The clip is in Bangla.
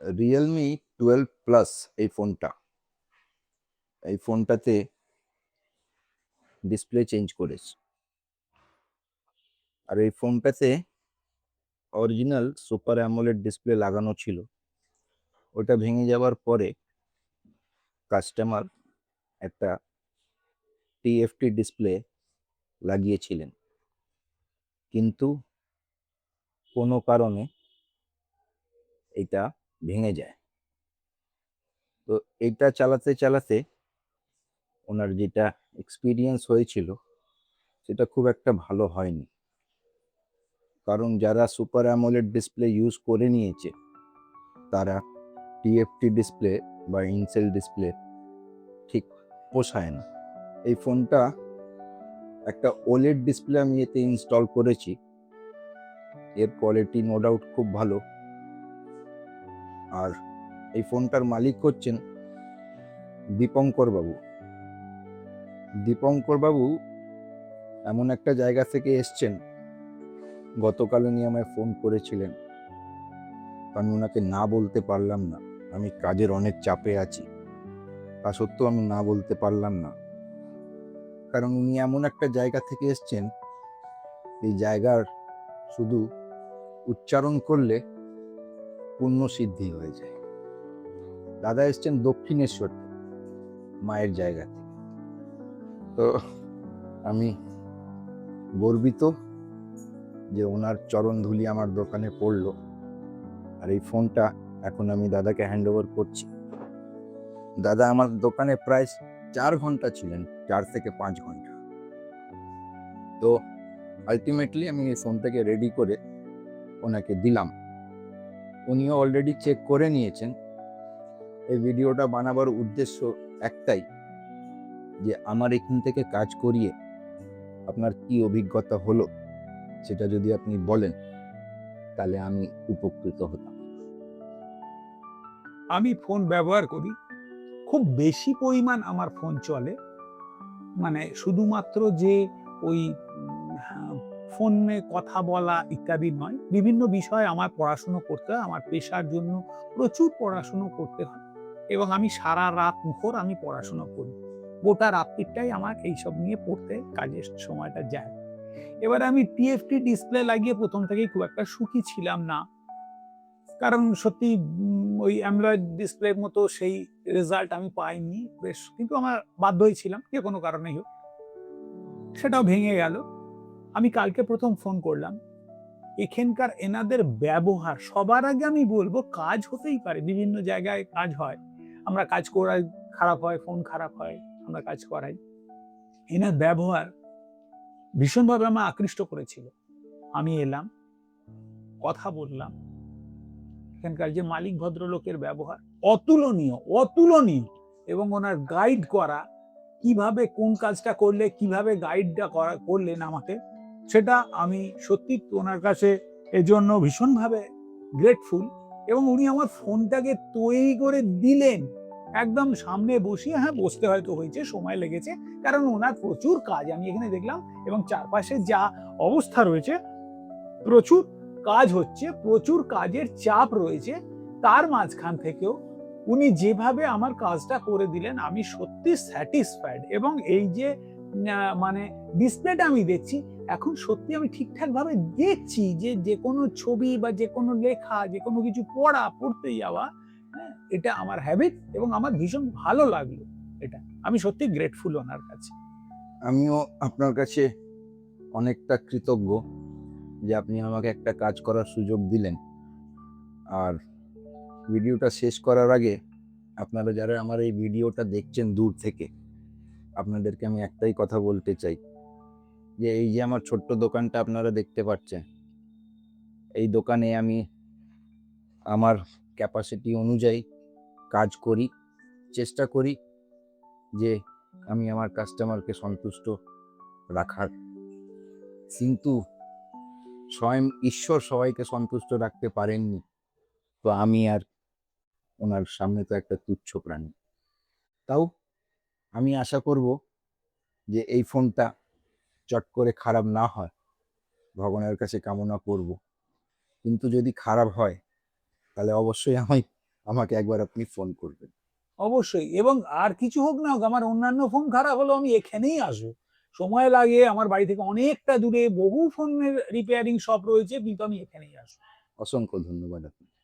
রিয়েলমি 12 প্লাস এই ফোনটাতে ডিসপ্লে চেঞ্জ করেছে। আর এই ফোনটাতে অরিজিনাল সুপার অ্যামোলেড ডিসপ্লে লাগানো ছিল। ওটা ভেঙে যাওয়ার পরে কাস্টমার একটা টিএফটি ডিসপ্লে লাগিয়েছিলেন, কিন্তু কোনো কারণে এটা ভেঙে যায়। তো এটা চালাতে চালাতে ওনার যেটা এক্সপিরিয়েন্স হয়েছিল সেটা খুব একটা ভালো হয়নি। কারণ যারা সুপার অ্যামোলেড ডিসপ্লে ইউজ করে নিয়েছে তারা টিএফটি ডিসপ্লে বা ইনসেল ডিসপ্লে ঠিক পোষায় না। এই ফোনটা একটা ওলেড ডিসপ্লে আমি এতে ইনস্টল করেছি, এর কোয়ালিটি নো ডাউট খুব ভালো। আর এই ফোনটার মালিক হচ্ছেন দীপঙ্কর বাবু। দীপঙ্কর বাবু এমন একটা জায়গা থেকে এসছেন, গতকাল উনি আমায় ফোন করেছিলেন, আমি ওনাকে না বলতে পারলাম না, আমি কাজের অনেক চাপে আছি, তা সত্ত্বেও আমি না বলতে পারলাম না। কারণ উনি এমন একটা জায়গা থেকে এসছেন, এই জায়গার শুধু উচ্চারণ করলে পুণ্য সিদ্ধি হয়ে যায়। দাদা এসছেন দক্ষিণেশ্বর মায়ের জায়গা থেকে। তো আমি গর্বিত যে ওনার চরণ ধুলি আমার দোকানে পড়লো। আর এই ফোনটা এখন আমি দাদাকে হ্যান্ড ওভার করছি। দাদা আমার দোকানে প্রায় 4 ঘন্টা ছিলেন, 4 থেকে 5 ঘন্টা। তো আলটিমেটলি আমি এই ফোনটাকে রেডি করে ওনাকে দিলাম। উনিও অলরেডি চেক করে নিয়েছেন। এই ভিডিওটা বানাবার উদ্দেশ্য একটাই, যে আমার এখান থেকে কাজ করিয়ে আপনার কি অভিজ্ঞতা হলো সেটা যদি আপনি বলেন তাহলে আমি উপকৃত হতাম। আমি ফোন ব্যবহার করি, খুব বেশি পরিমাণ আমার ফোন চলে। মানে শুধুমাত্র যে ওই ফোনে কথা বলা ইত্যাদি নয়, বিভিন্ন বিষয়ে আমার পড়াশুনো করতে হয়। আমার পেশার জন্য প্রচুর পড়াশুনো করতে হয় এবং আমি সারা রাত মুখর আমি পড়াশুনো করি। গোটা রাত্রিটাই আমার এইসব নিয়ে পড়তে কাজের সময়টা যায়। এবার আমি টিএফটি ডিসপ্লে লাগিয়ে প্রথম থেকেই খুব একটা সুখী ছিলাম না। কারণ সত্যি ওই অ্যামোলেড ডিসপ্লের মতো সেই রেজাল্ট আমি পাইনি বেশ, কিন্তু আমার বাধ্য হয়েছিলাম যে কোনো কারণেই হোক। সেটাও ভেঙে গেল। আমি কালকে প্রথম ফোন করলাম। এখানকার এনাদের ব্যবহার, সবার আগে আমি বলবো, কাজ হতেই পারে, বিভিন্ন জায়গায় কাজ হয়, আমরা কাজ করাই, খারাপ হয়, ফোন খারাপ হয়, আমরা কাজ করাই। এনার ব্যবহার ভীষণভাবে আমার আকৃষ্ট করেছিল। আমি এলাম, কথা বললাম, এখানকার যে মালিক ভদ্রলোকের ব্যবহার অতুলনীয়, অতুলনীয়। এবং ওনার গাইড করা, কিভাবে কোন কাজটা করলে কিভাবে গাইডটা করলেন আমাকে, সেটা আমি সত্যি ওনার কাছে এজন্য ভীষণভাবে গ্রেটফুল। এবং উনি আমার ফোনটাকে তৈরি করে দিলেন একদম সামনে বসিয়ে। হ্যাঁ, বসতে হয়তো হয়েছে, সময় লেগেছে, কারণ ওনার প্রচুর কাজ আমি এখানে দেখলাম, এবং চারপাশে যা অবস্থা রয়েছে, প্রচুর কাজ হচ্ছে, প্রচুর কাজের চাপ রয়েছে, তার মাঝখান থেকেও উনি যেভাবে আমার কাজটা করে দিলেন, আমি সত্যি স্যাটিসফাইড। এবং এই যে মানে ডিসপ্লেটা আমি দেখছি এখন, সত্যি আমি ঠিকঠাক ভাবে দেখছি যে যে কোনো ছবি বা যে কোনো লেখা, যে কোনো কিছু পড়তে যাওয়া, হ্যাঁ, এটা আমার হ্যাবিট এবং আমার ভীষণ ভালো লাগলো। এটা আমি সত্যি গ্রেটফুল ওনার কাছে। আমিও আপনার কাছে অনেকটা কৃতজ্ঞ যে আপনি আমাকে একটা কাজ করার সুযোগ দিলেন। আর ভিডিওটা শেষ করার আগে আপনারা যারা আমার এই ভিডিওটা দেখছেন দূর থেকে, আপনাদেরকে আমি একটাই কথা বলতে চাই, যে এই যে আমার ছোট্ট দোকানটা আপনারা দেখতে পাচ্ছেন, এই দোকানে আমি আমার ক্যাপাসিটি অনুযায়ী কাজ করি, চেষ্টা করি যে আমি আমার কাস্টমারকে সন্তুষ্ট রাখার। কিন্তু স্বয়ং ঈশ্বর সবাইকে সন্তুষ্ট রাখতে পারেননি, তো আমি আর ওনার সামনে তো একটা তুচ্ছ প্রাণী। তাও আমি আশা করব যে এই ফোনটা চট করে খারাপ না হয়, ভগবানের কাছে কামনা করব। কিন্তু যদি খারাপ হয় তাহলে অবশ্যই আমাকে একবার আপনি ফোন করবেন। অবশ্যই, এবং আর কিছু হোক না হোক, আমার অন্যান্য ফোন খারাপ হলেও আমি এখানেই আসবো। সময় লাগে, আমার বাড়ি থেকে অনেকটা দূরে বহু ফোনের রিপেয়ারিং শপ রয়েছে, কিন্তু আমি এখানেই আসবো। অসংখ্য ধন্যবাদ আপনাকে।